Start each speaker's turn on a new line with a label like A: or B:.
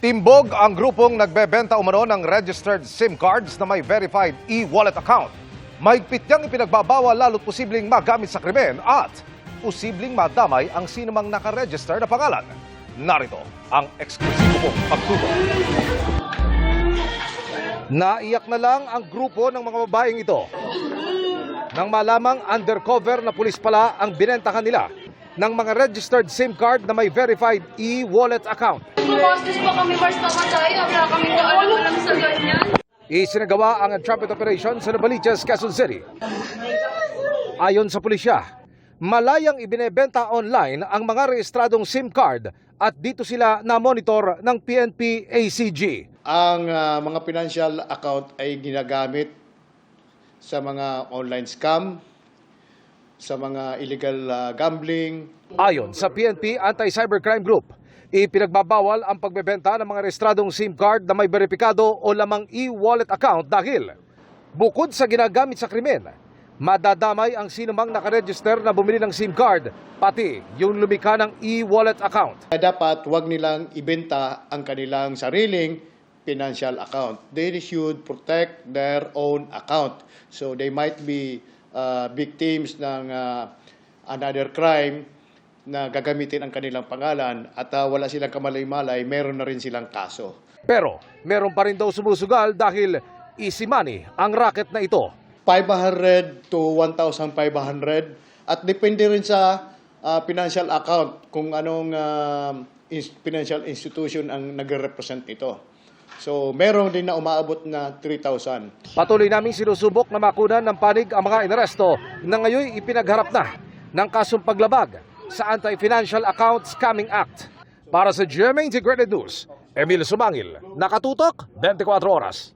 A: Timbog ang grupong nagbebenta umano ng registered SIM cards na may verified e-wallet account. Mahigpit niyang ipinagbabawal lalo't posibleng magamit sa krimen at posibleng madamay ang sinumang nakaregister na pangalan. Narito ang eksklusibo pong pagtutok. Naiyak na lang ang grupo ng mga babaeng ito nang malamang undercover na pulis pala ang binentahan nila ng mga registered SIM card na may verified e-wallet account.
B: Bumastos pa kami, basta matay. Wala kami kaalam sa ganyan.
A: Isinagawa ang entrapment operation sa Novaliches, Quezon City. Ayon sa pulisya, malayang ibinebenta online ang mga rehistradong SIM card at dito sila na-monitor ng PNP ACG.
C: Ang mga financial account ay ginagamit sa mga online scam, sa mga illegal gambling.
A: Ayon sa PNP Anti-Cybercrime Group, ipinagbabawal ang pagbebenta ng mga rehistradong SIM card na may beripikado o lamang e-wallet account dahil bukod sa ginagamit sa krimen, madadamay ang sinumang nakaregister na bumili ng SIM card, pati yung lumikha ng e-wallet account.
C: Dapat wag nilang ibenta ang kanilang sariling financial account. They should protect their own account. So they might be victims ng another crime na gagamitin ang kanilang pangalan at wala silang kamalay-malay, meron na rin silang kaso.
A: Pero meron pa rin daw sumusugal dahil easy money ang racket na ito.
C: 500 to 1,500 at depende rin sa financial account kung anong financial institution ang nagre-represent ito. So, meron din na umaabot na 3,000.
A: Patuloy naming sinusubok na makunan ng panig ang mga inaresto na ngayon ipinagharap na ng kasong paglabag sa Anti-Financial Account Scamming Act. Para sa GMA Integrated News, Emil Sumangil, nakatutok 24 oras.